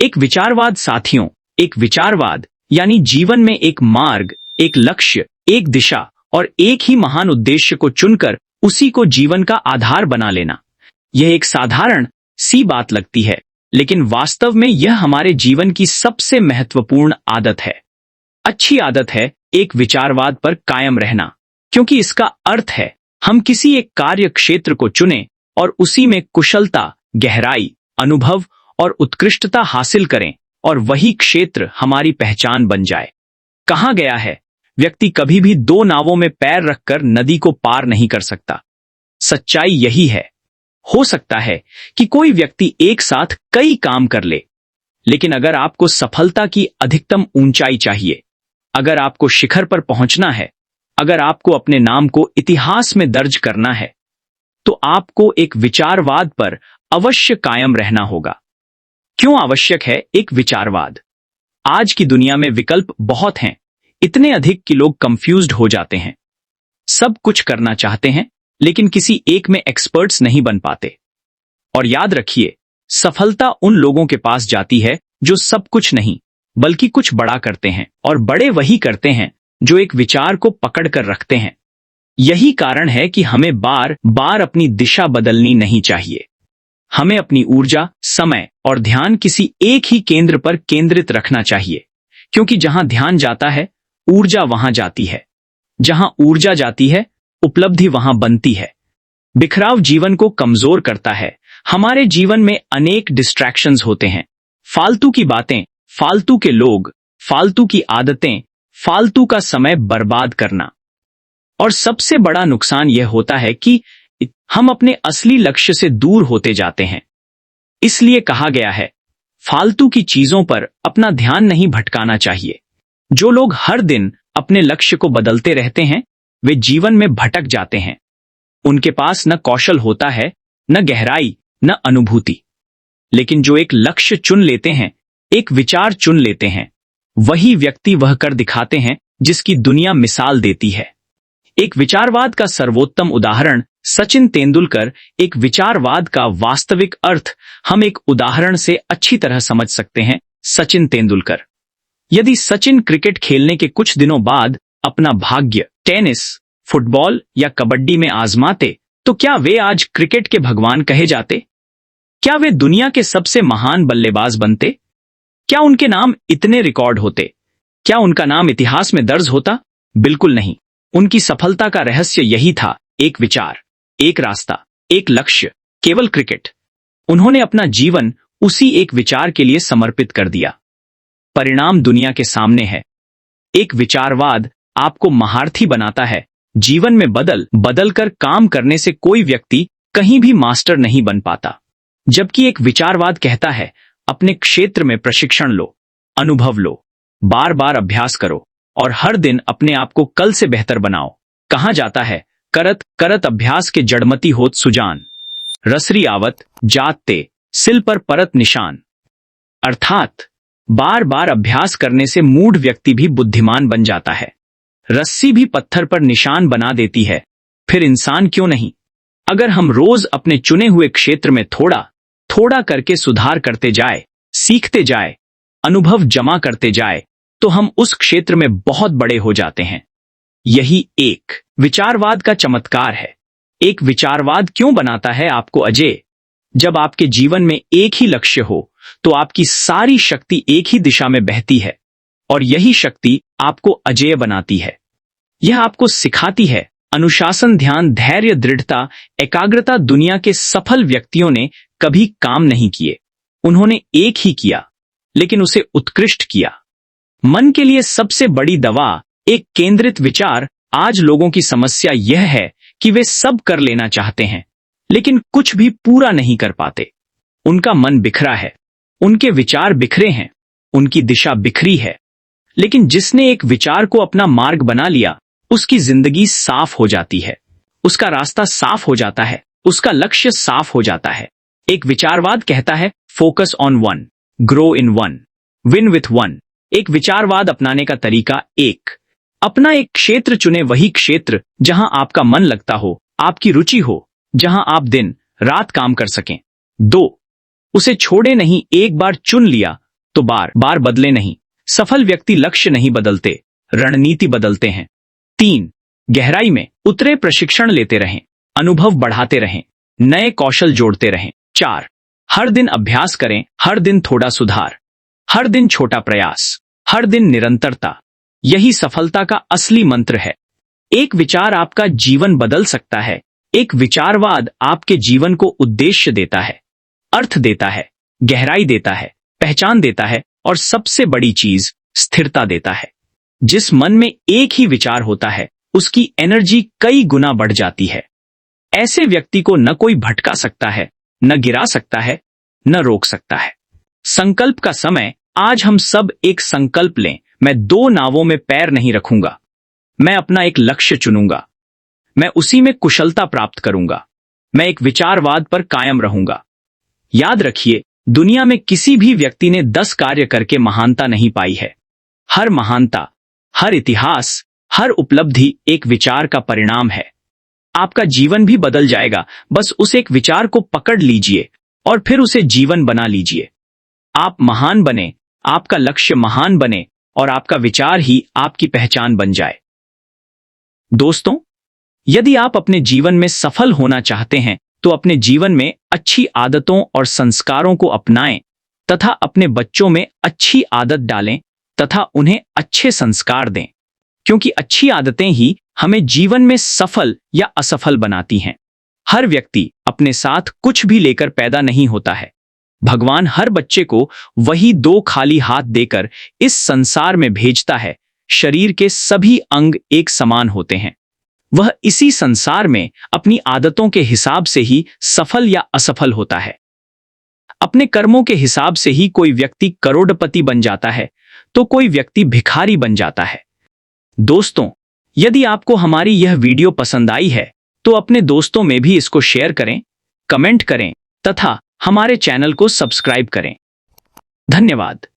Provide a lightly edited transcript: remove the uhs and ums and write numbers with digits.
एक विचारवाद साथियों, एक विचारवाद यानी जीवन में एक मार्ग, एक लक्ष्य, एक दिशा और एक ही महान उद्देश्य को चुनकर उसी को जीवन का आधार बना लेना। यह एक साधारण सी बात लगती है, लेकिन वास्तव में यह हमारे जीवन की सबसे महत्वपूर्ण आदत है। अच्छी आदत है एक विचारवाद पर कायम रहना, क्योंकि इसका अर्थ है हम किसी एक कार्य क्षेत्र को चुनें और उसी में कुशलता, गहराई, अनुभव और उत्कृष्टता हासिल करें और वही क्षेत्र हमारी पहचान बन जाए। कहा गया है, व्यक्ति कभी भी दो नावों में पैर रखकर नदी को पार नहीं कर सकता। सच्चाई यही है। हो सकता है कि कोई व्यक्ति एक साथ कई काम कर ले, लेकिन अगर आपको सफलता की अधिकतम ऊंचाई चाहिए, अगर आपको शिखर पर पहुंचना है, अगर आपको अपने नाम को इतिहास में दर्ज करना है, तो आपको एक विचारवाद पर अवश्य कायम रहना होगा। क्यों आवश्यक है एक विचारवाद? आज की दुनिया में विकल्प बहुत हैं, इतने अधिक कि लोग कंफ्यूज्ड हो जाते हैं। सब कुछ करना चाहते हैं, लेकिन किसी एक में एक्सपर्ट्स नहीं बन पाते। और याद रखिए, सफलता उन लोगों के पास जाती है जो सब कुछ नहीं, बल्कि कुछ बड़ा करते हैं, और बड़े वही करते हैं जो एक विचार को पकड़ कर रखते हैं। यही कारण है कि हमें बार बार अपनी दिशा बदलनी नहीं चाहिए। हमें अपनी ऊर्जा, समय और ध्यान किसी एक ही केंद्र पर केंद्रित रखना चाहिए, क्योंकि जहां ध्यान जाता है, ऊर्जा वहां जाती है। जहां ऊर्जा जाती है, उपलब्धि वहां बनती है। बिखराव जीवन को कमजोर करता है। हमारे जीवन में अनेक डिस्ट्रैक्शंस होते हैं। फालतू की बातें, फालतू के लोग, फालतू की आदतें, फालतू का समय बर्बाद करना। और सबसे बड़ा नुकसान यह होता है कि हम अपने असली लक्ष्य से दूर होते जाते हैं। इसलिए कहा गया है, फालतू की चीजों पर अपना ध्यान नहीं भटकाना चाहिए। जो लोग हर दिन अपने लक्ष्य को बदलते रहते हैं, वे जीवन में भटक जाते हैं। उनके पास न कौशल होता है, न गहराई, न अनुभूति। लेकिन जो एक लक्ष्य चुन लेते हैं, एक विचार चुन लेते हैं, वही व्यक्ति वह कर दिखाते हैं जिसकी दुनिया मिसाल देती है। एक विचारवाद का सर्वोत्तम उदाहरण सचिन तेंदुलकर। एक विचारवाद का वास्तविक अर्थ हम एक उदाहरण से अच्छी तरह समझ सकते हैं। सचिन तेंदुलकर। यदि सचिन क्रिकेट खेलने के कुछ दिनों बाद अपना भाग्य टेनिस, फुटबॉल या कबड्डी में आजमाते, तो क्या वे आज क्रिकेट के भगवान कहे जाते? क्या वे दुनिया के सबसे महान बल्लेबाज बनते? क्या उनके नाम इतने रिकॉर्ड होते? क्या उनका नाम इतिहास में दर्ज होता? बिल्कुल नहीं। उनकी सफलता का रहस्य यही था, एक विचार, एक रास्ता, एक लक्ष्य, केवल क्रिकेट। उन्होंने अपना जीवन उसी एक विचार के लिए समर्पित कर दिया। परिणाम दुनिया के सामने है। एक विचारवाद आपको महारथी बनाता है। जीवन में बदल कर काम करने से कोई व्यक्ति कहीं भी मास्टर नहीं बन पाता। जबकि एक विचारवाद कहता है, अपने क्षेत्र में प्रशिक्षण लो, अनुभव लो, बार बार अभ्यास करो और हर दिन अपने आप को कल से बेहतर बनाओ। कहा जाता है, करत करत अभ्यास के जड़मती होत सुजान, रसरी आवत जात ते सिल पर परत निशान। अर्थात बार बार अभ्यास करने से मूढ़ व्यक्ति भी बुद्धिमान बन जाता है। रस्सी भी पत्थर पर निशान बना देती है, फिर इंसान क्यों नहीं? अगर हम रोज अपने चुने हुए क्षेत्र में थोड़ा थोड़ा करके सुधार करते जाए, सीखते जाए, अनुभव जमा करते जाए, तो हम उस क्षेत्र में बहुत बड़े हो जाते हैं। यही एक विचारवाद का चमत्कार है। एक विचारवाद क्यों बनाता है आपको अजेय? जब आपके जीवन में एक ही लक्ष्य हो, तो आपकी सारी शक्ति एक ही दिशा में बहती है, और यही शक्ति आपको अजेय बनाती है। यह आपको सिखाती है अनुशासन, ध्यान, धैर्य, दृढ़ता, एकाग्रता। दुनिया के सफल व्यक्तियों ने कभी काम नहीं किए, उन्होंने एक ही किया, लेकिन उसे उत्कृष्ट किया। मन के लिए सबसे बड़ी दवा एक केंद्रित विचार। आज लोगों की समस्या यह है कि वे सब कर लेना चाहते हैं, लेकिन कुछ भी पूरा नहीं कर पाते। उनका मन बिखरा है, उनके विचार बिखरे हैं, उनकी दिशा बिखरी है। लेकिन जिसने एक विचार को अपना मार्ग बना लिया, उसकी जिंदगी साफ हो जाती है, उसका रास्ता साफ हो जाता है, उसका लक्ष्य साफ हो जाता है। एक विचारवाद कहता है, focus on one, grow in one, win with one. एक विचारवाद अपनाने का तरीका एक, अपना एक क्षेत्र चुने, वही क्षेत्र जहां आपका मन लगता हो, आपकी रुचि हो, जहां आप दिन रात काम कर सकें। दो, उसे छोड़े नहीं, एक बार चुन लिया तो बार बार बदले नहीं। सफल व्यक्ति लक्ष्य नहीं बदलते, रणनीति बदलते हैं। 3. गहराई में उतरे, प्रशिक्षण लेते रहें, अनुभव बढ़ाते रहें, नए कौशल जोड़ते रहें। 4. हर दिन अभ्यास करें, हर दिन थोड़ा सुधार, हर दिन छोटा प्रयास, हर दिन निरंतरता। यही सफलता का असली मंत्र है। एक विचार आपका जीवन बदल सकता है। एक विचारवाद आपके जीवन को उद्देश्य देता है, अर्थ देता है, गहराई देता है, पहचान देता है और सबसे बड़ी चीज स्थिरता देता है। जिस मन में एक ही विचार होता है उसकी एनर्जी कई गुना बढ़ जाती है। ऐसे व्यक्ति को न कोई भटका सकता है, न गिरा सकता है, न रोक सकता है। संकल्प का समय। आज हम सब एक संकल्प लें। मैं 2 नावों में पैर नहीं रखूंगा। मैं अपना एक लक्ष्य चुनूंगा। मैं उसी में कुशलता प्राप्त करूंगा। मैं एक विचारवाद पर कायम रहूंगा। याद रखिए, दुनिया में किसी भी व्यक्ति ने 10 कार्य करके महानता नहीं पाई है। हर महानता, हर इतिहास, हर उपलब्धि एक विचार का परिणाम है। आपका जीवन भी बदल जाएगा। बस उस एक विचार को पकड़ लीजिए और फिर उसे जीवन बना लीजिए। आप महान बने, आपका लक्ष्य महान बने और आपका विचार ही आपकी पहचान बन जाए। दोस्तों, यदि आप अपने जीवन में सफल होना चाहते हैं तो अपने जीवन में अच्छी आदतों और संस्कारों को अपनाएं तथा अपने बच्चों में अच्छी आदत डालें तथा उन्हें अच्छे संस्कार दें, क्योंकि अच्छी आदतें ही हमें जीवन में सफल या असफल बनाती हैं। हर व्यक्ति अपने साथ कुछ भी लेकर पैदा नहीं होता है। भगवान हर बच्चे को वही 2 खाली हाथ देकर इस संसार में भेजता है। शरीर के सभी अंग एक समान होते हैं। वह इसी संसार में अपनी आदतों के हिसाब से ही सफल या असफल होता है। अपने कर्मों के हिसाब से ही कोई व्यक्ति करोड़पति बन जाता है तो कोई व्यक्ति भिखारी बन जाता है। दोस्तों, यदि आपको हमारी यह वीडियो पसंद आई है तो अपने दोस्तों में भी इसको शेयर करें, कमेंट करें तथा हमारे चैनल को सब्सक्राइब करें। धन्यवाद।